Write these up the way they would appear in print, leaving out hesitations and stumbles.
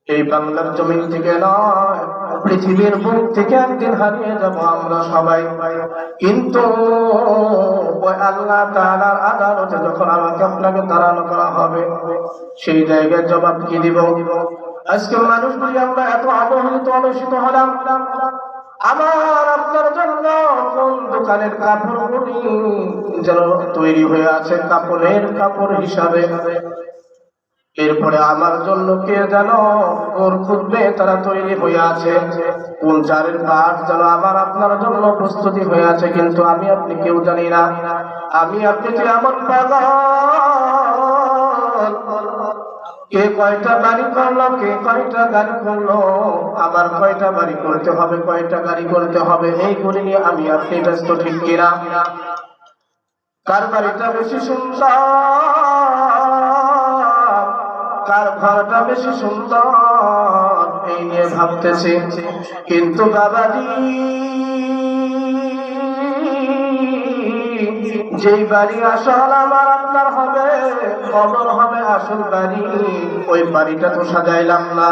এই বাংলার জমিন থেকে নয়, পৃথিবীর বুক থেকে একদিন হারিয়ে যাব আমরা সবাই। কিন্তু ওই আল্লাহ তাআলার আদালতে যখন আমাকে আপনাকে দাঁড়ানো করা হবে, সেই জায়গায় জবাব কি দিব? আজকে মানুষগুলি আমরা এত অবহেলিত অলসিত হলাম। আমার আপনার জন্য কোন দোকানের কাপড়গুলি যেন তৈরি হয়ে আছে কাপড়ের কাপড় হিসাবে, এরপরে আমার জন্য কে যেন ওর খুঁজবে তারা তৈরি হয়ে আছে, কোন জারের পাট যেন আমার আপনার জন্য প্রস্তুতি হয়ে আছে, কিন্তু আমি আপনি কেউ জানি না। আমি আপনি যে এমন পাগল, কে কয়টা বাড়ি করলো, কে কয়টা গাড়ি করলো, আবার কয়টা বাড়ি করতে হবে, কয়টা গাড়ি করতে হবে, এইগুলি নিয়ে আমি আপনি ব্যস্ত, ঠিক কিনা? কার বাড়িটা বেশি সুন্দর, কার ঘরটা বেশি সুন্দর, এই নিয়ে ভাবতেছি। কিন্তু বাবাজি, যেই বাড়ি আসল আমার আপনার হবে, কবর হবে আসল বাড়ি, ওই বাড়িটা তো সাজাইলাম না,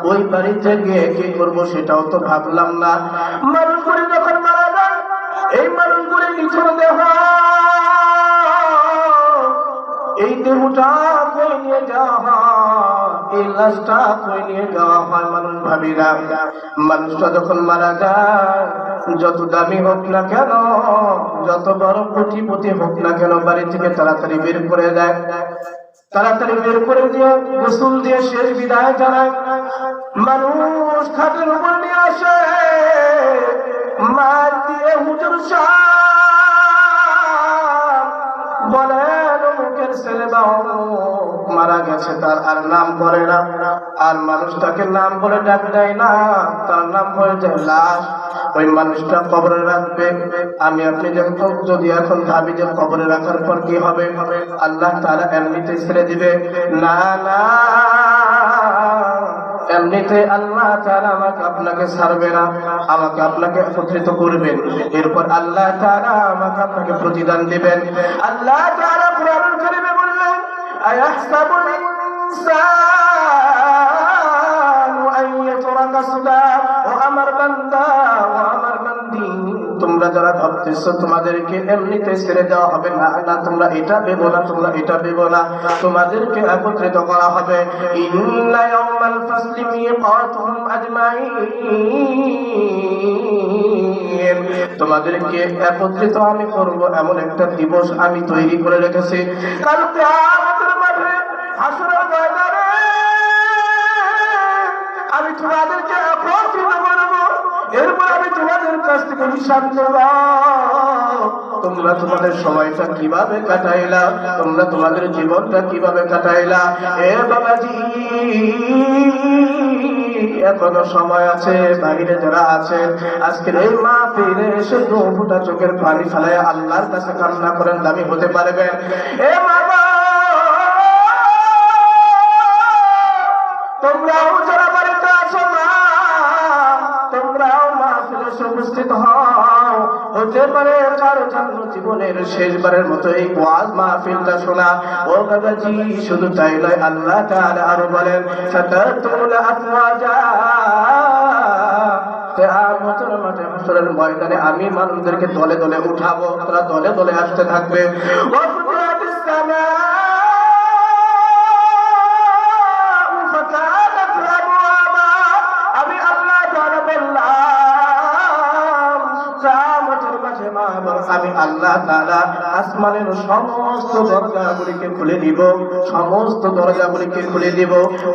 ওই বাড়িতে গিয়ে কি করবো সেটাও তো ভাবলাম না। মানুষগুলি যখন মারা যায়, এই মানুষগুলি নিচুর দেহ, এই দেহটা কই নিয়ে যাওয়া হয়, এই লাশটা কই নিয়ে যাওয়া হয়? মানুষ ভাবি না, মানুষটা যখন মারা যায়, যত দামি হোক না কেন, যত বড় কোটিপতি হোক না কেন, বাড়ি থেকে তাড়াতাড়ি বের করে দেয়, তাড়াতাড়ি বের করে দিয়ে গোসল দিয়ে শেষ বিদায় জানায়। মানুষ খাটের উপর নিয়ে আসে, মার দিয়ে হুজুর সাহেব বলেন মুখের ছেলে দাও মারা গেছে, তার আর নাম বলে না, আর মানুষটাকে নাম বলে ডাক দেয় না, তার নাম হয়ে যায় লাশ। ওই মানুষটা কবরে রাখবে। আমি আপনি যদি এখন ভাবি যে কবরে রাখার পর কি হবে, আল্লাহ তাআলা এমনিতে ছেড়ে দিবে? না না, এমনিতে আল্লাহ তাআলা আমাকে আপনাকে ছাড়বে না, আমাকে আপনাকে একত্রিত করবেন, এরপর আল্লাহ তাআলা আমাকে আপনাকে প্রতিদান দিবেন। আল্লাহ তাআলা কোরআনুল কারীমে বললেন, আয়াহসাবুল ইনসানু আন ইউতরাকা সুদা, ও আমার বান্দা, ও আমার বান্দি, তোমরা যারা ভাবতেছো তোমাদেরকে এমনিতে ছেড়ে দেওয়া হবে, না না, তোমরা এটা ভেবো না, তোমরা এটা ভেবো না, তোমাদেরকে একত্রিত করা হবে। ইন্না ইয়াউমাল ফাসলি মিকাতুহুম আজমাইন, তোমাদেরকে একত্রিত আমি করব, এমন একটা দিবস আমি তৈরি করে রেখেছি। কাল কিয়ামতের মাঠে, হাসরের ময়দানে আমি তোমাদেরকে একত্রিত করব, এরপর আমি তোমাদের কাছ থেকে হিসাব নেব। তোমরা তোমাদের সময়টা কিভাবে কাটাইলা, তোমরা তোমাদের জীবনটা কিভাবে কাটাইলা। এ বাবাজি, এখনো সময় আছে। বাইরে যারা আছেন আজকের এই মাহফিলে এসে দু ফোঁটা চোখের পানি ফেলায় আল্লাহর কাছে কান্না করেন, দামি হতে পারবেন। এ বাবা, তোমরাও যারা বাড়িতে আছো মা, তোমরাও মাহফিলে এসে উপস্থিত হও। হতে পারে কারো জন্য জীবনের শেষবারের মতো এই ওয়াজ মাহফিলটা শোনা। ও বাবাজি, শুধু তাই নয়, আল্লাহ তাআলা আরো বলেন, সাতাতুল আফওয়াজা, কিয়ামতের মাঠে হাসরের ময়দানে আমি মানুষদেরকে দলে দলে উঠাবো, তারা দলে দলে আসতে থাকবে। ওয়া ফুতিহাতিস সামা, আমি আল্লাহ তাআলা আসমানের সমস্ত দরজাগুলিকে খুলে দিব, সমস্ত দরজাগুলিকে খুলে দিব।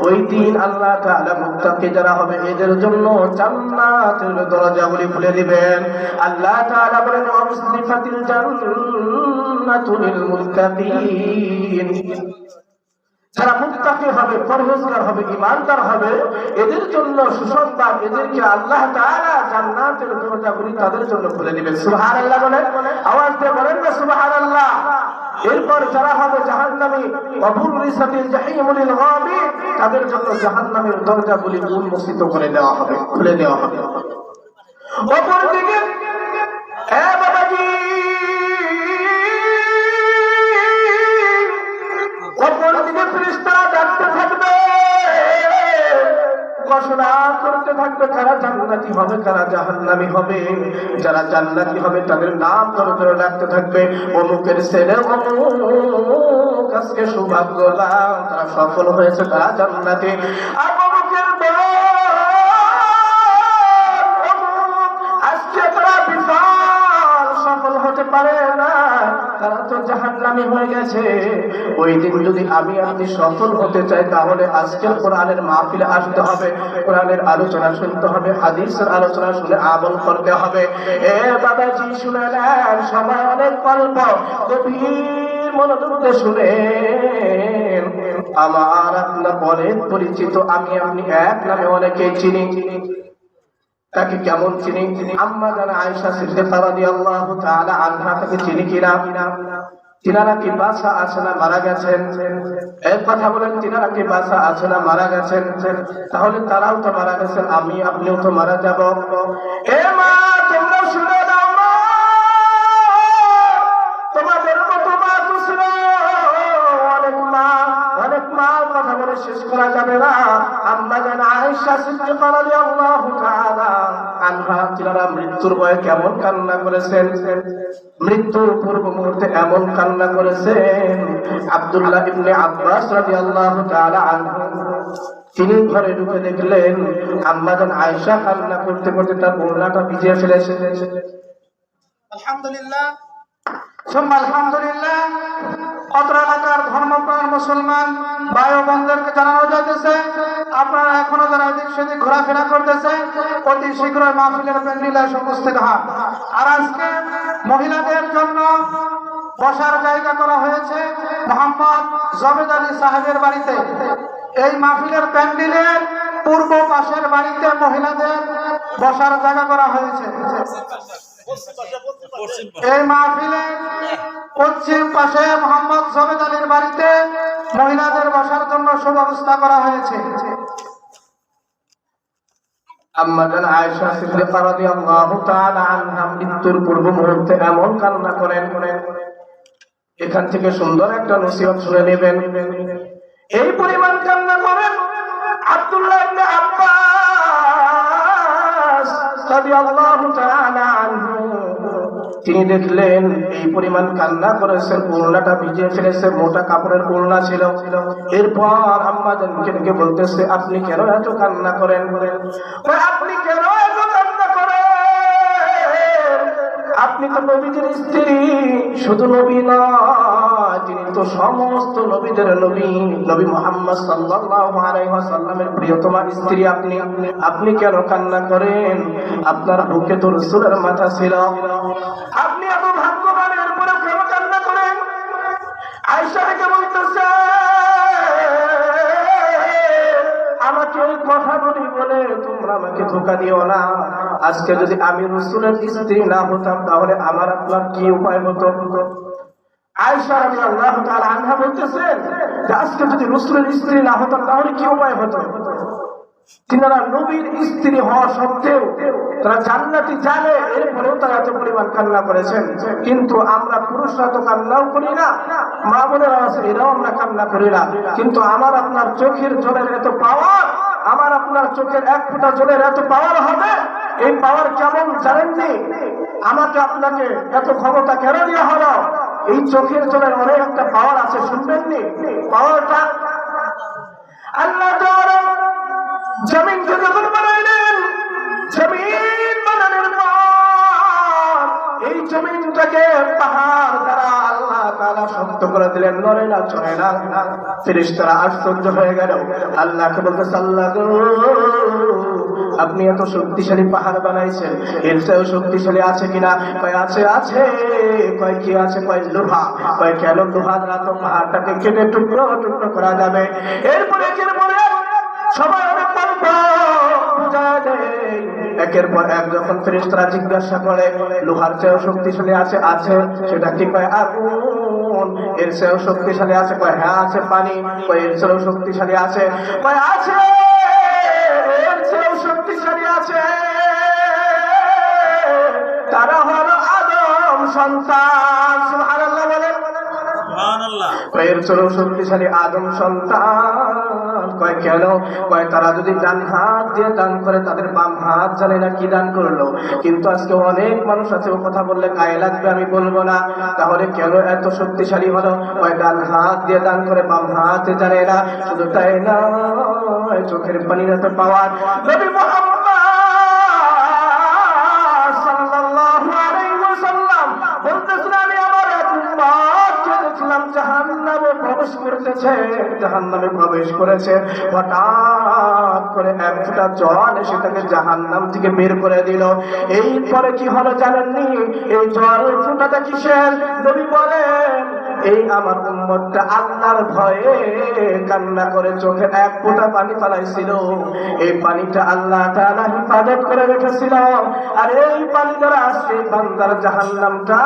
ওই দিন আল্লাহ তাআলা মুত্তাকি যারা হবে এদের জন্য জান্নাতের দরজাগুলি খুলে দিবেন। আল্লাহ তাআলা বলেন, ওয়াসলিফাতিল জান্নাতু লিল মুত্তাকিন, যারা মুত্তাকি হবে, পরহেজগার হবে, ঈমানদার হবে, এদের জন্য সুসংবাদ, এদেরকে আল্লাহ তাআলা জান্নাতের দরজাগুলি তাদের জন্য খুলে দিবেন। সুবহানাল্লাহ বলেন, আওয়াজ দিয়ে বলেন না সুবহানাল্লাহ। এরপর যারা হবে জাহান্নামী, ওয়াবুরিসাতিল জাহিমু লিল গাবিন, তাদের জন্য জাহান্নামের দরজাগুলি উন্মোচিত করে দেওয়া হবে, খুলে দেওয়া হবে। অপরদিকে এ বাবাজি, অপরদিকে ফেরেশতারা ডাকতে থাকবে, ঘোষণা করতে থাকবে কারা জান্নাতি হবে কারা জাহান্নামী হবে। যারা জান্নাতি হবে তাদের নাম ধরে ধরে ডাকতে থাকবে, অমুকের ছেলে অমুক আজকে সৌভাগ্যবান, তারা সফল হয়েছে, তারা জান্নাতি। আর অমুকের বোন আজকে তারা বিশাল সফল হতে পারে না, তারা তো জাহান্নামী হয়ে গেছে। ওই দিন যদি আমি আপনি সফল হতে চাই তাহলে আজকের কোরআনের মাহফিলে আসতে হবে, কোরআনের আলোচনা শুনতে হবে, হাদিসের আলোচনা শুনে আমল করতে হবে। এ বাবাজি শুনে নেন, সময় অনেক অল্প, গভীর মনোযোগ দিয়ে শুনে। আমার আপনার অনেক পরিচিত, আমি আপনি এক নামে অনেকেই চিনি। তাকে কেমন চিনি? আম্মা জানা আয়েশা সিদ্দিকা রাদিয়াল্লাহু তাআলা আনহা, তাকে চিনি কিনা? তিনারা কি বাসা আছে না মারা গেছেন? এক কথা বলেন, তিনারা কি বাসা আছে না মারা গেছেন? তাহলে তারাও তো মারা গেছেন, আমি আপনিও তো মারা যাব। এ মা, তোমরা শুনে দাও মা, তোমাদের মতো মা তো ছিল অনেক মা, অনেক মা, কথা বলে শেষ করা যাবে না। আম্মা জানা আয়েশা সিদ্দিকা রাদিয়াল্লাহু তাআলা আনহা, তিনারা মৃত্যুর ভয়ে কেমন কান্না করেছেন, মৃত্যুর পূর্ব মুহূর্তে এমন কান্না করেছেন। আব্দুল্লাহ ইবনে আব্বাস রাদিয়াল্লাহু তাআলা আনহু, তিনি ঘরে ঢুকে দেখলেন আম্মা জান আয়েশা কান্না করতে করতে তার ওড়নাটা ভিজিয়ে ফেলেছে। আলহামদুলিল্লাহ, আলহামদুলিল্লাহ। অত্র এলাকার ধর্মপ্রাণ মুসলমান ভাই ও বোনদেরকে জানানো যাইতেছে, আপনারা এখনো যারা এদিক সেদিক ঘোরাফেরা করতেছে, অতি শীঘ্রই মাহফিলের প্যান্ডেলে এসে উপস্থিত হন। আর আজকে মহিলাদের জন্য বসার জায়গা করা হয়েছে মোহাম্মদ জবেদ আলী সাহেবের বাড়িতে। এই মাহফিলের প্যান্ডেলের পূর্ব পাশের বাড়িতে মহিলাদের বসার জায়গা করা হয়েছে। এই মাহফিলে পশ্চিম পাশে মোহাম্মদ জবেদ আলীর বাড়িতে মহিলাদের বসার জন্য সুব্যবস্থা করা হয়েছে। আম্মা জান আয়েশা সিদ্দিকা রাদিয়াল্লাহু তাআলা আনহা মৃত্যুর পূর্ব মুহূর্তে এমন কান্না করেন, এখান থেকে সুন্দর একটা নসিহত শুনে নেবেন। এই পরিমাণ কান্না করেন আব্দুল্লাহ ইবনে আব্বাস রাদিয়াল্লাহু তাআলা আনহু, তিনি দেখলেন এই পরিমাণ কান্না করেছেন, ওড়নাটা ভিজিয়ে ফেলেছে, মোটা কাপড়ের ওড়না ছিল। এরপর আম্মা জানকে ডেকে বলতেছে, আপনি কেন এত কান্না করেন? আপনি কেন এত কান্না করেন? আপনি তো নবীদের স্ত্রী, শুধু নবী নয়, তিনি তো সমস্ত নবীদের নবী, নবী মুহাম্মদ সাল্লাল্লাহু আলাইহি ওয়াসাল্লামের প্রিয়তমা স্ত্রী। আপনি কেন কান্না করেন? আপনার বুকে তো রাসূলের মাথা ছিল, আপনি এত ভাগ্যবান, এরপরে কেন কান্না করেন? আয়েশা থেকে বলতেছে, আমাকে ওই কথা বলি বলে তোমরা আমাকে ধোঁকা দিও না। আজকে যদি আমি রাসূলের স্ত্রী না হতাম তাহলে আমার আপনার কি উপায় হতো? আয়েশা রাদিয়াল্লাহু তাআলা আনহা বলতেছেন যে আজকে যদি রাসূলের স্ত্রী না হতাম তাহলে কি উপায় হতো? তিনারা নবীর স্ত্রী হওয়া সত্ত্বেও তারা জান্নাতি জানে, এরপরেও তারা এত পরিমাণ কান্না করেছেন। কিন্তু আমরা পুরুষরা তো কান্নাও করি না, মা বোনেরা আছে এরাও আমরা কান্না করি না। কিন্তু আমার আপনার চোখের জলের এত পাওয়ার, আমার আপনার চোখের এক ফোঁটা জলের এত পাওয়ার হবে, এই পাওয়ার কেমন জানেননি? আমাকে আপনাকে এত ক্ষমতা কেন দেওয়া হলো? এই চোখের জলের অনেক একটা পাওয়ার আছে, শুনবেননি? পাওয়ারটা আল্লাহ জমিনকে যখন বানাইলেন, জমিন বানানোর পর এই জমিনটাকে পাহাড় দ্বারা আল্লাহ তাআলা শক্ত করে দিলেন, নড়ে না, চড়ে না। ফেরেশতারা আশ্চর্য হয়ে গেল, আল্লাহকে বলতেছে, আল্লাহ গো, আপনি এত শক্তিশালী পাহাড় বানাইছেন, এর চেয়েও শক্তিশালী আছে কিনা? কয় আছে, আছে। কয় কি আছে? কয় লোহা। কয় কেন? লোহা দ্বারা তো পাহাড়টাকে কেটে টুকরো টুকরো করা যাবে। এরপরে সবাই অনেক গল্প বুঝায় দেয়। একের পর এক যখন ফেরেশতারা জিজ্ঞাসা করে লোহার চেয়েও শক্তিশালী আছে, আছে। সেটা কি? কয় আগুন। এর চেয়েও শক্তিশালী আছে? কয় হ্যাঁ আছে। পানি। কয় এর চেয়েও শক্তিশালী আছে? কয় আছে, এর চেয়েও শক্তিশালী আছে। তারা হলো আদম সন্তান। সুবহানাল্লাহ বলেন। এর চলো শক্তিশালী আদম সন্তান কয় কেন? কয় তারা যদি ডান হাত দিয়ে দান করে তাদের বাম হাত জানে না কি দান করলো। কিন্তু আজকে অনেক মানুষ আছে ও কথা বললে গায়ে লাগবে, আমি বলবো না। তাহলে কেন এত শক্তিশালী হলো? কয় ডান হাত দিয়ে দান করে বাম হাত জানে না। শুধু তাই না, চোখের পানির এত পাওয়ার। নবী মুহাম্মদ সাল্লাল্লাহু আলাইহি ওয়াসাল্লাম বলতেছেন, আমি আমার এক উম্মতকে দেখলাম জাহান্নামে প্রবেশ করতেছে, জাহান্নামে প্রবেশ করেছে। হঠাৎ করে এক ফোঁটা জল এসে তাকে জাহান্নাম থেকে বের করে দিল। এরপরে কি হলো জানেননি? এই জল ফোঁটাটা কিসের? নবী বলেন, এই আমার উম্মতটা আল্লাহর ভয়ে কান্না করে চোখে এক ফোঁটা পানি ফেলাইছিল। এই পানিটা আল্লাহ তাআলা হিফাজত করে রেখেছিল, আর এই পানি দ্বারা আজকে বান্দার জাহান্নামটা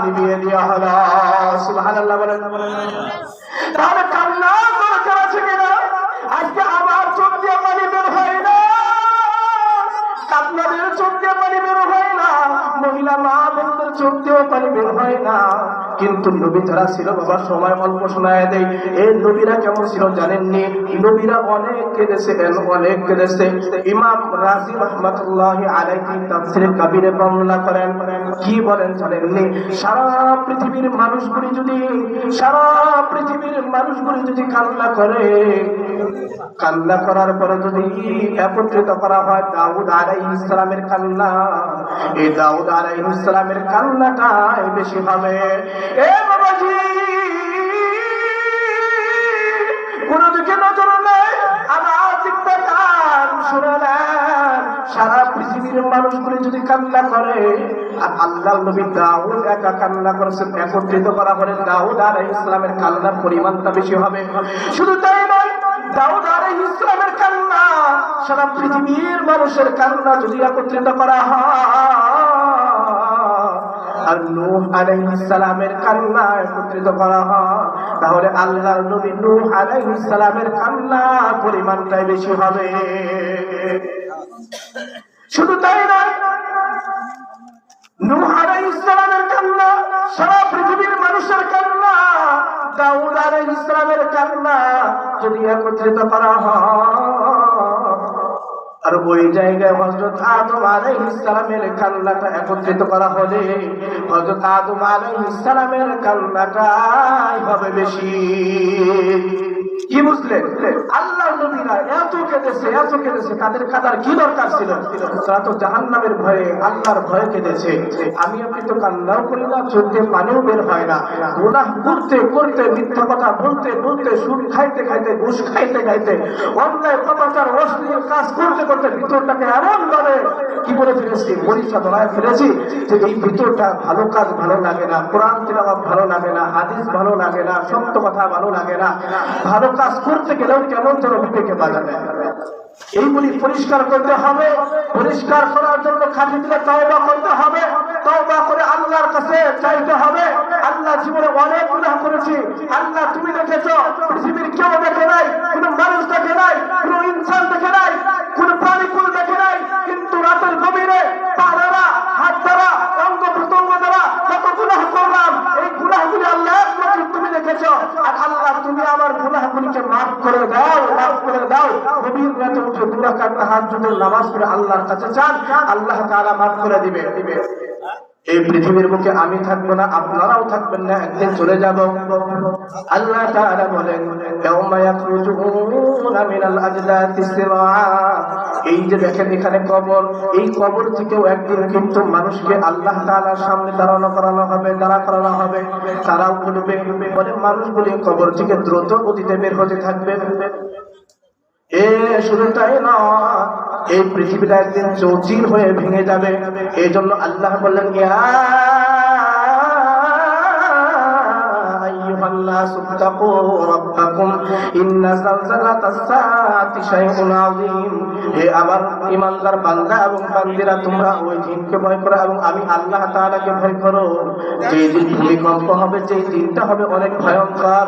নিভিয়ে দেওয়া হলো। সুবহানাল্লাহ বলেন। তাহলে কান্না দরকার আছে কিনা? আজকে আমার চোখ দিয়ে পানি বের হয় না, আপনাদের চোখ দিয়ে পানি বের হয় না, মহিলা মা বোনদের চোখ দিয়েও পানি বের হয় না। কিন্তু নবী যারা ছিল বাবা, সময় অল্প শোনায় দেয়, এই নবীরা কেমন ছিল জানেননি? নবীরা অনেক কেঁদেছেন, অনেক কেঁদেছে। ইমাম রাজি রাহমাতুল্লাহি আলাইহি তাফসীরে কাবীরে বর্ণনা করেন, কি বলেন জানেননি? সারা পৃথিবীর মানুষগুলি যদি কান্না করে, কান্না করার পরে যদি একত্রিত করা হয় দাউদ আলাইহিস সালামের কান্না, এই দাউদ আলাইহিস সালামের কান্নাটাই বেশি হবে। এ বাবাজি, কোন দিকে নজর নেই, আমার দিকটা কান শুনে নেন। সারা পৃথিবীর মানুষগুলি যদি কান্না করে, আর আল্লাহ নবী দাউদ একা কান্না করেছেন, একত্রিত করা হলে দাউদ আলাইহিস সালামের কান্নার পরিমাণটা বেশি হবে। শুধু তাই নয়, দাউদ আলাইহিস সালামের কান্না সারা পৃথিবীর মানুষের কান্না যদি একত্রিত করা হয়, আর নূহ আলাইহিস সালামের কান্না একত্রিত করা হয়, তাহলে আল্লাহর নবী নূহ আলাইহিস সালামের কান্না পরিমাণটাই বেশি হবে। শুধু তাই নয়, নূহ আলাইহিস সালামের কান্না সারা পৃথিবীর মানুষের কান্না, দাউদ আলাইহিস সালামের কান্না যদি একত্রিত করা হয়, আর ওই জায়গায় হযরত আদম আলাইহিস সালামের কান্নাটা একত্রিত করা হলে হযরত আদম আলাইহিস সালামের কান্নাটাই হবে বেশি। কি বুঝলেন? আল্লাহ নবীরা এত কেঁদেছে, তাদের কাঁদার কি দরকার ছিল? তারা তো জাহান্নামের ভয়ে, আল্লাহর ভয়ে কেঁদেছে। আমি আপনি তো কান্নাও করি না, চোখ দিয়ে পানিও বের হয় না। গুনাহ করতে করতে, মিথ্যা কথা বলতে বলতে, সুদ খাইতে খাইতে, ঘুষ খাইতে খাইতে, অন্যায় পাপাচার অশ্লীল কাজ করতে করতে ভিতরটাকে এমন ভাবে কি বলে ফেলেছি, মরিচা ধরায় ফেলেছি যে এই ভিতরটা ভালো কাজ ভালো লাগে না, কোরআন তিলাওয়াত ভালো লাগে না, হাদিস ভালো লাগে না, সত্য কথা ভালো লাগে না, ভালো কাজ করতে গেলেও কেমন যেন বিবেকে বাধা দেয়। এইগুলি পরিষ্কার করতে হবে। পরিষ্কার করার জন্য খাঁটি দিলে তওবা করতে হবে, তওবা করে আল্লাহর কাছে চাইতে হবে। আল্লাহ, জীবনে অনেক গুনাহ করেছি, আল্লাহ তুমি দেখেছো, পৃথিবীর কেউ দেখে নাই, কোন মানুষ দেখে নাই, কোন ইনসান দেখে নাই, কোন প্রাণী কোন দেখে নাই, কিন্তু রাতের গভীরে পা দ্বারা, হাত দ্বারা, অঙ্গ প্রত্যঙ্গ দ্বারা কত গুনাহ করলাম, এই গুনাহগুলি আল্লাহ তুমি দেখেছো। আর আল্লাহ, তুমি আমার গুনাহগুলিকে মাফ করে দাও, মাফ করে দাও। গভীর রাতে উঠে দুই রাকাত তাহাজ্জুদের নামাজ পড়ে আল্লাহর কাছে চান, আল্লাহ তাআলা মাফ করে দিবে। এই পৃথিবীর বুকে আমি থাকবো না, আপনারাও থাকবেন না, একদিন চলে যাব। আল্লাহ তাআলা বলেন, ইয়াউমা ইয়াখরুজুনা মিনাল আজদাতি সিরআ। এই যে দেখেন এখানে কবর, এই কবর থেকেও একদিন কিন্তু মানুষকে আল্লাহ তাআলার সামনে দাঁড় করানো হবে। তারাও উঠবে, বলে মানুষগুলি কবর থেকে দ্রুত গতিতে বের হতে থাকবে। শুধু তাই না, এই পৃথিবীটা একদিন চৌচির হয়ে ভেঙে যাবে। এই জন্য আল্লাহ বললেন, ইয়া আইয়ুহান নাসু তাকু রাব্বাকুম ইন্না যালযালাতাস সাআতি শাইউন আযীম। হে আমার ঈমানদার বান্দা এবং বান্দীরা, তোমরা ওই দিনকে ভয় করো এবং আমি আল্লাহ তাআলাকে ভয় করো। যেই দিন ভূমিকম্প হবে, যেই দিনটা হবে অনেক ভয়ঙ্কর,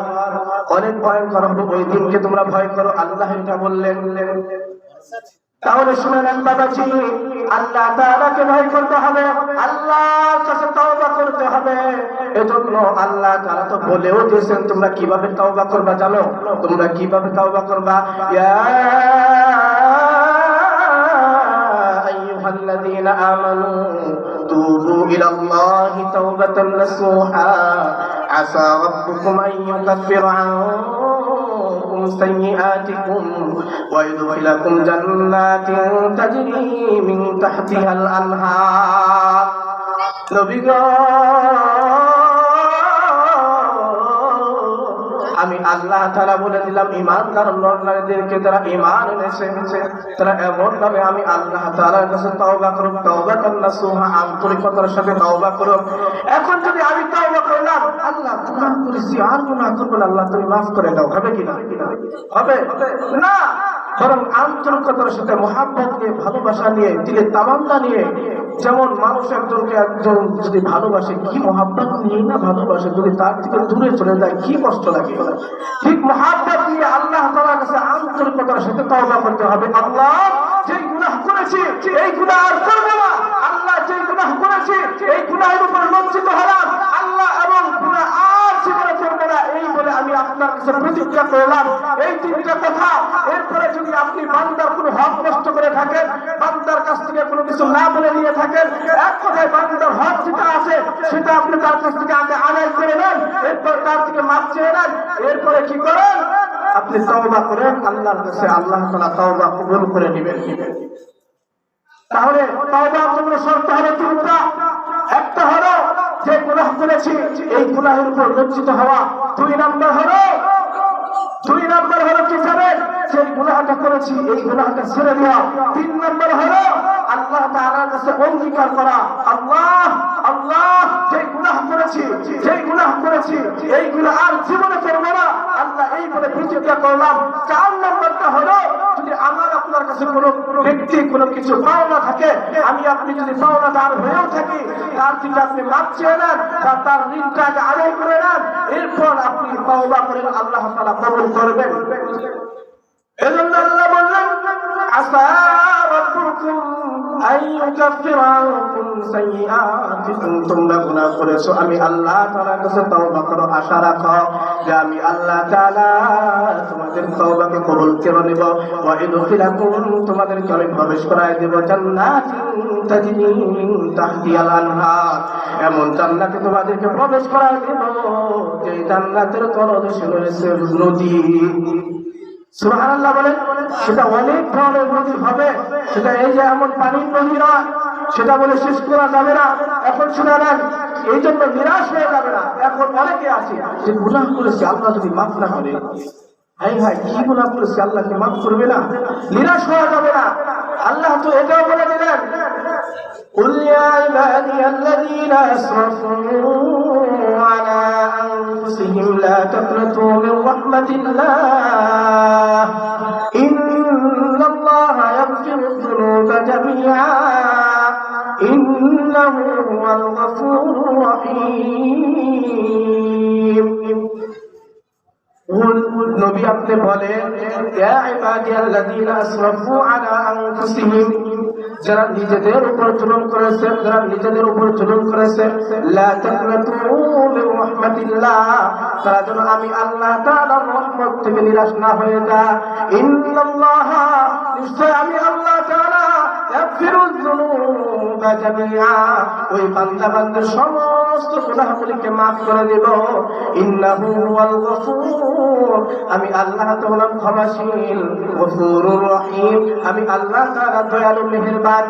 অনেক ভয়ঙ্কর হবে, ওই দিনকে তোমরা ভয় করো। আল্লাহ এটা বললেন। তাহলে শুনে নেন বাবাজি, আল্লাহ তাআলাকে ভয় করতে হবে, আল্লাহর কাছে তওবা করতে হবে। এজন্য আল্লাহ তাআলা তো বলেও দিয়েছেন তোমরা কিভাবে তওবা করবা জানো? তোমরা কিভাবে তওবা করবা? ইয়া আইয়ুহাল্লাযীনা আমানু তুবু ইলাল্লাহি তাওবাতান নাসুহা আসা রাব্বুকুম আন ইউকাফিরা আনকুম সাইয়্যাতিকুম ওয়া ইউদখিলাকুম জান্নাতিন তাজরি মিন তাহতিহাল আনহার। নবী গো, আমি আল্লাহ তাআলা বলে দিলাম ঈমানদার নর-নারীদেরকে যারা ঈমান এনেছে তারা এমন ভাবে আমি আল্লাহ তাআলার কাছে তওবা করো, তাওবাতান নাসুহা, আন্তরিকতার সাথে তওবা করো। এখন যদি আমি তওবা করলাম, আল্লাহ গুনাহ করেছি আর গুনাহ করব না, আল্লাহ তুমি মাফ করে দাও, হবে কি না? হবে না। বরং আন্তরিকতার সাথে মহব্বত নিয়ে, ভালোবাসা নিয়ে, দিলে তামান্না নিয়ে, যেমন মানুষ একজনকে একজন যদি ভালোবাসে, কি মহব্বত নিয়ে না ভালোবাসে, যদি তার থেকে দূরে চলে যায় কি কষ্ট লাগে। ঠিক মহব্বত নিয়ে আল্লাহ তাআলার কাছে আন্তরিকতার সাথে তওবা করতে হবে। আল্লাহ, যে গুনাহ করেছি এই গুনাহ আর করব না, আল্লাহ যে গুনাহ করেছি এই গুনাহের উপর লজ্জিত হলাম আল্লাহ, এবং গুনাহ আর জীবনে করব না, এই বলে আমি আপনার কাছে প্রতিজ্ঞা করলাম। এই তিনটা কথা, এরপরে যদি আপনি বান্দার কোনো হক নষ্ট করে থাকেন, বান্দার কাছ থেকে কোনো কিছু না বলে নিয়ে থাকেন, এক কথায় বান্দার হক যেটা আছে সেটা আপনি তার কাছ থেকে আগে আদায় করে নেন, এরপর তার থেকে মাপ চেয়ে নেন, এরপরে কি করেন? আপনি তওবা করেন আল্লাহর কাছে, আল্লাহ তাআলা তওবা কবুল করে নেবেন। তাহলে তওবার জন্য শর্ত হলো তিনটা। একটা হলো যে গুনাহ করেছি এই গুনাহের উপর লজ্জিত হওয়া। দুই নাম্বার হলো কি জানেন? যে গুনাহটা করেছি এই গুনাহটা ছেড়ে দেওয়া। তিন নাম্বার হলো আল্লাহ তাআলার কাছে অঙ্গীকার করা, আল্লাহ যে গুনাহ করেছি এই গুনাহ আর জীবনে করব না, আল্লাহ এই বলে প্রতিজ্ঞা করলাম। চার নাম্বারটা হলো যদি আমার আপনার কাছে কোনো ব্যক্তি কোনো কিছু পাওনা থাকে, আমি আপনি যদি পাওনাদার হয়েও থাকি, তার থেকে আপনি মাপ চেয়ে নেন, তার ঋণটাকে আদায় করে নেন, এরপর আপনি তওবা করেন, আল্লাহ তাআলা কবুল করবেন। এজন্য আল্লাহ বললেন আসা রাব্বুকুম আন ইউকাফিরা আনকুম সাইয়্যাতিকুম, তোমরা গুনাহ করেছো, আমি আল্লাহ তাআলার কাছে তওবা করো, আশা রাখো যে আমি আল্লাহ তাআলা তোমাদের তওবাকে কবুল করে নেব। ওয়া ইদখিলাকুম, তোমাদেরকে আমি প্রবেশ করায় দেব জান্নাতিন তাজরি মিন তাহতিহাল আনহার, এমন জান্নাতে তোমাদেরকে প্রবেশ করায় দেব যে জান্নাতের তলদেশে রয়েছে নদী। সুবহানাল্লাহ বলেন। সেটা অনেক ধরনের নদী হবে, সেটা এই যে এমন পানির নদী নয়, সেটা বলে শেষ করা যাবে না। এখন শুনে নেন, এই জন্য নিরাশ হয়ে যাবে না। এখন অনেকে আছে যে গুনাহ করেছে আল্লাহ যদি মাফ না করে, ভাই কি গুনাহ করেছে আল্লাহ কি মাফ করবে না? নিরাশ হওয়া যাবে না। আল্লাহ তো এটাও বলে দিলেন, قل يا عبادي الذين أسرفوا على أنفسهم لا تقنطوا من رحمة الله إن الله يغفر الذنوب جميعا إنه هو الغفور الرحيم। নবী আপনি বলেন, ইয়া ইবাদিয়াল্লাযীনা আসরাফু আলা আনফুসিহিম, যারা নিজেদের উপর জুলুম করেছে, লা তাকনাতু মির রাহমাতিল্লাহ, তারা যেন আমি আল্লাহ তাআলার রহমত থেকে নিরাশ না হয়ে যায়। ইন্নাল্লাহা, নিশ্চয় আমি আল্লাহ তাআলা ইয়াগফিরুয যুনুবা জামিআ, ওই বান্দাদের সমস্ত গুনাহগুলিকে মাফ করে দেব। ইন্নাহু হুয়াল গফুর, আমি আল্লাহ তাআলা ক্ষমাশীল, গফুরুর রহিম, আমি আল্লাহ তাআলা দয়ালু মেহেরবান।